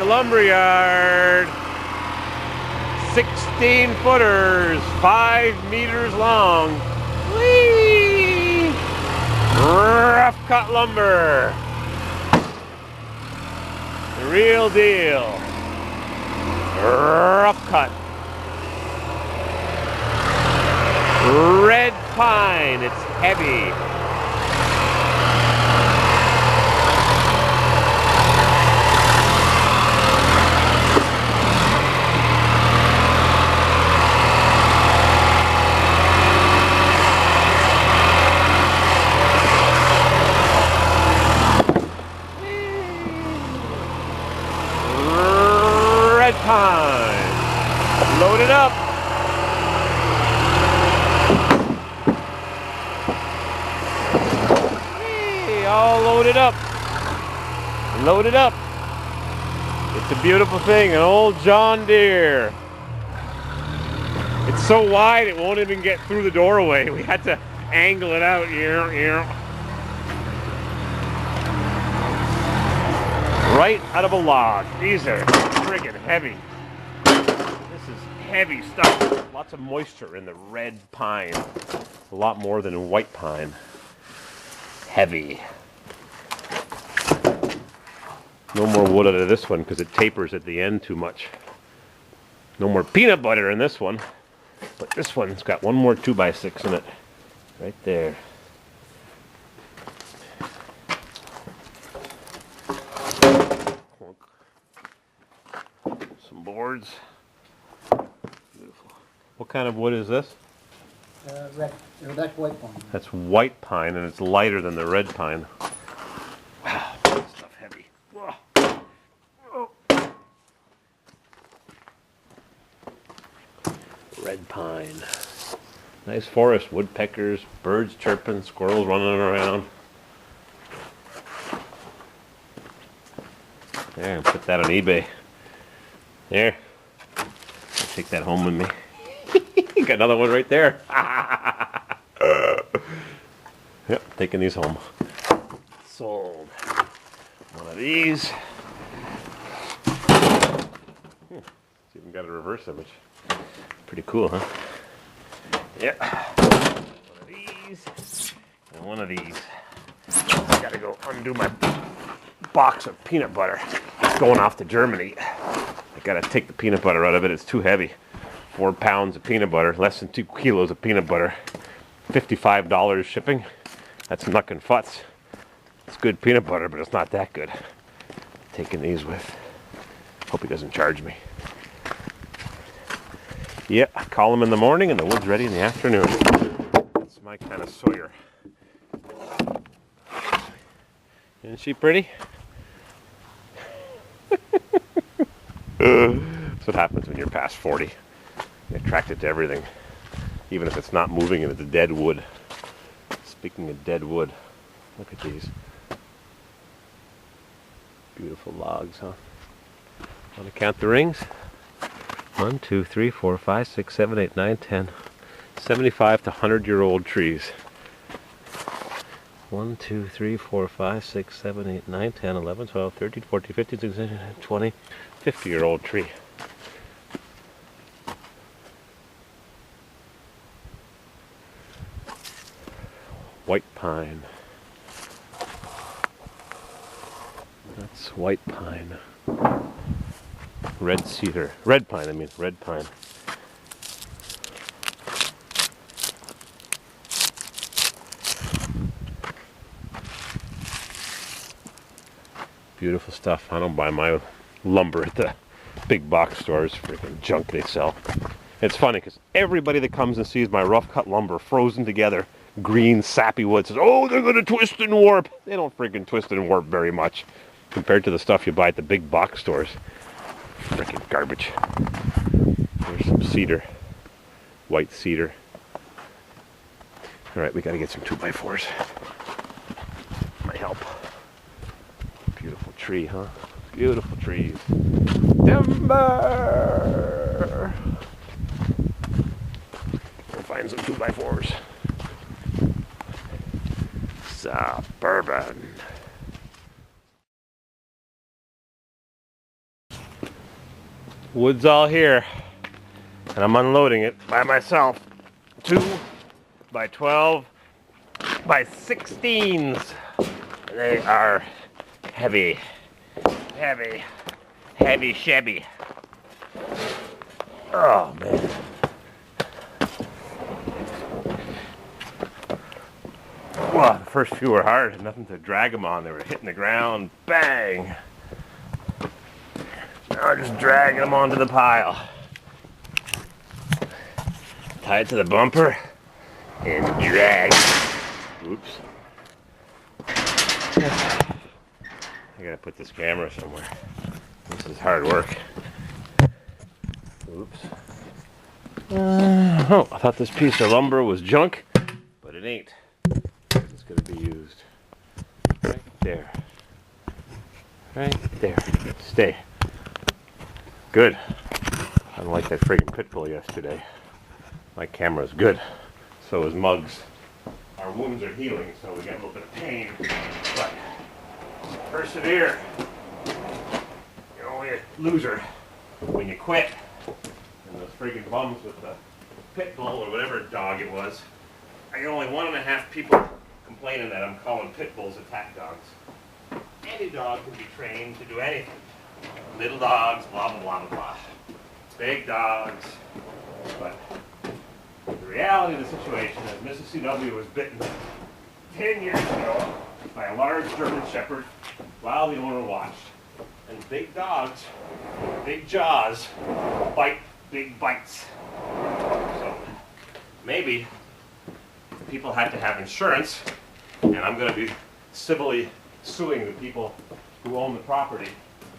the lumberyard. 16 footers, 5 meters long. Whee! Rough cut lumber. The real deal. Rough cut. Red pine, it's heavy. Red pine, load it up. All loaded up. Loaded up. It's a beautiful thing, an old John Deere. It's so wide it won't even get through the doorway. We had to angle it out. Right out of a log. These are friggin' heavy. This is heavy stuff. Lots of moisture in the red pine. A lot more than in white pine. Heavy. No more wood out of this one because it tapers at the end too much. No more peanut butter in this one. But this one's got one more 2x6 in it. Right there. Some boards. Beautiful. What kind of wood is this? Red. That's white pine. That's white pine and it's lighter than the red pine. Wow, that stuff heavy. Whoa. Oh. Red pine. Nice forest, woodpeckers, birds chirping, squirrels running around. There, put that on eBay. There. I'll take that home with me. Got another one right there. Yep, taking these home. Sold. One of these. It's even got a reverse image. Pretty cool, huh? Yeah. One of these. And one of these. Gotta go undo my box of peanut butter. It's going off to Germany. I gotta take the peanut butter out of it. It's too heavy. 4 pounds of peanut butter, less than 2 kilos of peanut butter. $55 shipping. That's knuckin' futz. It's good peanut butter, but it's not that good. Taking these with. Hope he doesn't charge me. Yeah, I call him in the morning and the wood's ready in the afternoon. That's my kind of Sawyer. Isn't she pretty? That's what happens when you're past 40. You're attracted to everything, even if it's not moving and it's dead wood. Speaking of dead wood, look at these. Beautiful logs, huh? Want to count the rings? 1, 2, 3, 4, 5, 6, 7, 8, 9, 10. 75 to 100-year-old trees. 1, 2, 3, 4, 5, 6, 7, 8, 9, 10, 11, 12, 13, 14, 15, 16, 17, 20. 50-year-old tree. White pine. That's white pine. Red cedar. Red pine, I mean. Red pine. Beautiful stuff. I don't buy my lumber at the big box stores. Freaking junk they sell. It's funny because everybody that comes and sees my rough cut lumber frozen together, green sappy wood, says, oh, they're going to twist and warp. They don't freaking twist and warp very much compared to the stuff you buy at the big box stores. Freaking garbage. There's some cedar. White cedar. Alright, we got to get some 2x4s. Might help. Beautiful tree, huh? Beautiful trees. Timber! We'll find some 2x4s. Suburban. Wood's all here, and I'm unloading it by myself. 2 by 12 by 16s. They are heavy, heavy, heavy Chevy. Oh man. Well, the first few were hard, nothing to drag them on. They were hitting the ground, bang. Now I'm just dragging them onto the pile. Tie it to the bumper and drag. Oops. I gotta put this camera somewhere. This is hard work. Oops. Oh, I thought this piece of lumber was junk, but it ain't. It's gonna be used. Right there. Right there. Stay. Good. Unlike that friggin' pit bull yesterday. My camera's good. So is Mug's. Our wounds are healing, so we got a little bit of pain. But persevere. You're only a loser when you quit. And those friggin' bums with the pit bull or whatever dog it was. I get only 1.5 people complaining that I'm calling pit bulls attack dogs. Any dog can be trained to do anything. Little dogs, blah, blah, blah, blah, blah. Big dogs. But the reality of the situation is Mrs. CW was bitten 10 years ago by a large German Shepherd while the owner watched. And big dogs, big jaws, bite big bites. So maybe people had to have insurance, and I'm going to be civilly suing the people who own the property,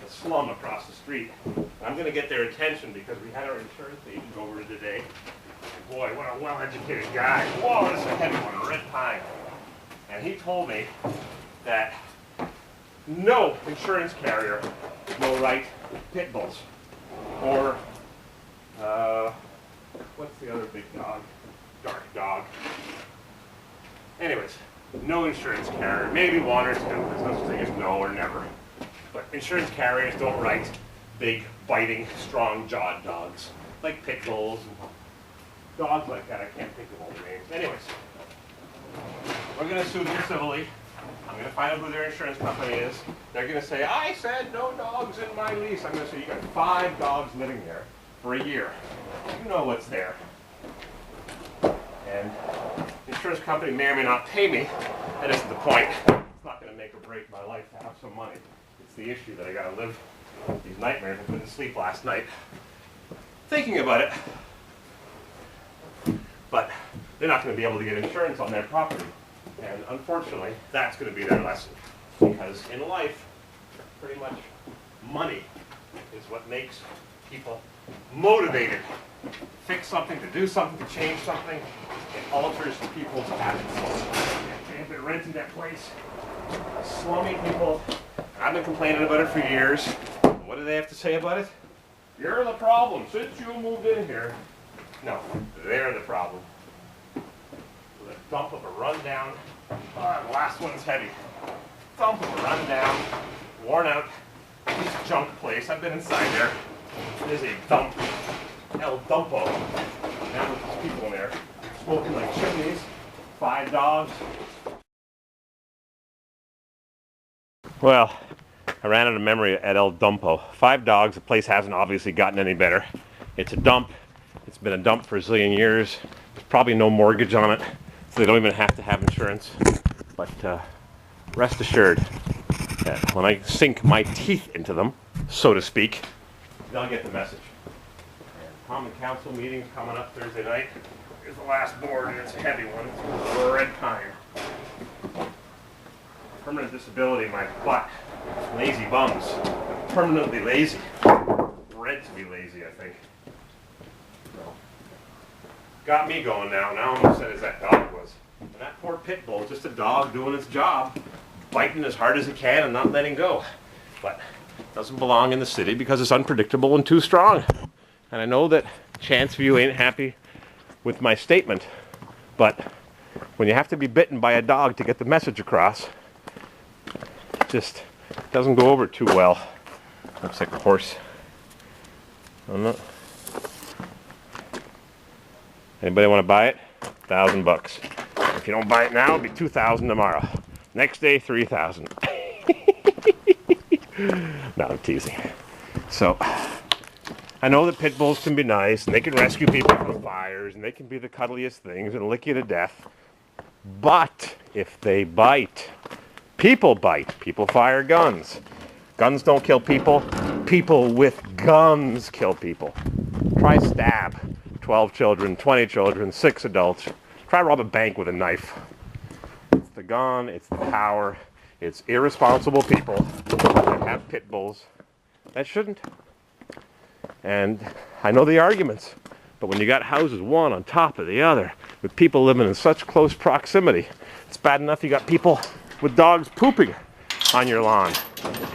the slum across the street. I'm going to get their attention because we had our insurance agent over today. And boy, what a well-educated guy. Whoa, this is a heavy one, a red pine. And he told me that no insurance carrier will write pit bulls or what's the other big dog? Dark dog. Anyways, no insurance carrier, maybe one or two. There's no such thing as no or never. But insurance carriers don't write big, biting, strong-jawed dogs like pit bulls and dogs like that. I can't think of all the names. Anyways, we're going to sue them civilly. I'm going to find out who their insurance company is. They're going to say, I said no dogs in my lease. I'm going to say, you got 5 dogs living there for a year. You know what's there. And the insurance company may or may not pay me. That isn't the point. It's not going to make or break my life to have some money. It's the issue that I got to live these nightmares. I couldn't sleep last night thinking about it. But they're not going to be able to get insurance on their property. And unfortunately, that's going to be their lesson. Because in life, pretty much money is what makes people motivated to fix something, to do something, to change something. It alters people's habits. They've been renting that place. Slummy people. I've been complaining about it for years. What do they have to say about it? You're the problem since you moved in here. No, they're the problem. With a dump of a rundown. Oh, the last one's heavy. Dump of a rundown, worn out, junk place. I've been inside there. There's a dump. El Dumpo. Now with these people in there, smoking like chimneys, 5 dogs. Well, I ran out of memory at El Dumpo. 5 dogs, the place hasn't obviously gotten any better. It's a dump. It's been a dump for a zillion years. There's probably no mortgage on it, so they don't even have to have insurance. But rest assured that when I sink my teeth into them, so to speak, they'll get the message. And Common Council meeting's coming up Thursday night. Here's the last board, and it's a heavy one. It's a red pine. Permanent disability, my butt. Lazy bums. Permanently lazy. Bred to be lazy, I think. So, got me going now. Now I'm upset as that dog was. And that poor pit bull, just a dog doing its job, biting as hard as it can and not letting go. But it doesn't belong in the city because it's unpredictable and too strong. And I know that chance view ain't happy with my statement, but when you have to be bitten by a dog to get the message across, it just doesn't go over too well. Looks like a horse. I'm not. Anybody want to buy it? $1,000. If you don't buy it now, it'll be $2,000 tomorrow. Next day, $3,000. No, I'm teasing. So, I know that pit bulls can be nice, and they can rescue people from fires, and they can be the cuddliest things and lick you to death. But if they bite, people bite. People fire guns. Guns don't kill people. People with guns kill people. Try stab 12 children, 20 children, 6 adults. Try rob a bank with a knife. It's the gun, it's the power, it's irresponsible people that have pit bulls that shouldn't. And I know the arguments, but when you got houses one on top of the other, with people living in such close proximity, it's bad enough you got people with dogs pooping on your lawn,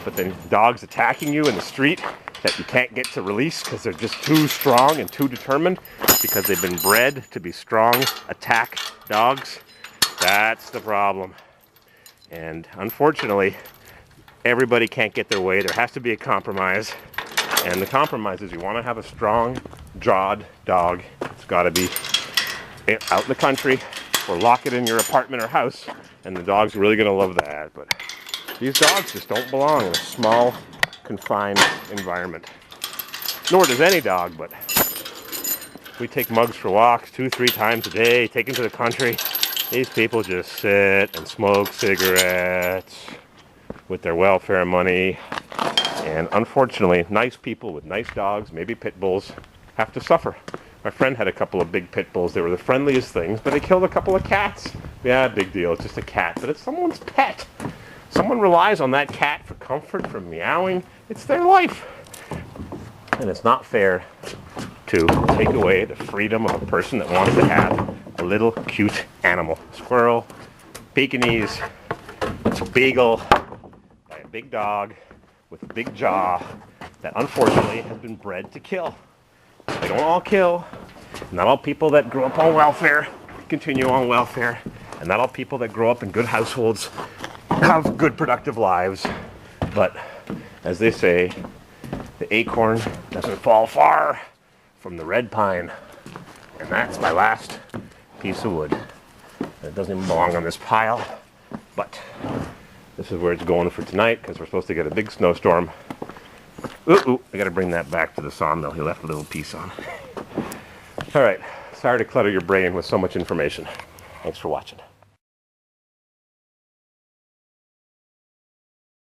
but then dogs attacking you in the street that you can't get to release because they're just too strong and too determined because they've been bred to be strong attack dogs. That's the problem. And unfortunately, everybody can't get their way. There has to be a compromise. And the compromise is you want to have a strong jawed dog. It's got to be out in the country or lock it in your apartment or house, and the dog's really going to love that. But these dogs just don't belong in a small, confined environment. Nor does any dog, but we take Mugs for walks 2-3 times a day, take him to the country. These people just sit and smoke cigarettes with their welfare money. And unfortunately, nice people with nice dogs, maybe pit bulls, have to suffer. My friend had a couple of big pit bulls. They were the friendliest things, but they killed a couple of cats. Yeah, big deal. It's just a cat, but it's someone's pet. Someone relies on that cat for comfort, for meowing. It's their life. And it's not fair to take away the freedom of a person that wants to have a little cute animal. Squirrel, Pekingese, beagle, by a big dog with a big jaw that unfortunately has been bred to kill. They don't all kill. Not all people that grow up on welfare continue on welfare. And not all people that grow up in good households have good productive lives. But as they say, the acorn doesn't fall far from the red pine. And that's my last piece of wood. It doesn't even belong on this pile, but this is where it's going for tonight because we're supposed to get a big snowstorm. Ooh, I gotta bring that back to the sawmill. He left a little piece on. All right, sorry to clutter your brain with so much information. Thanks for watching.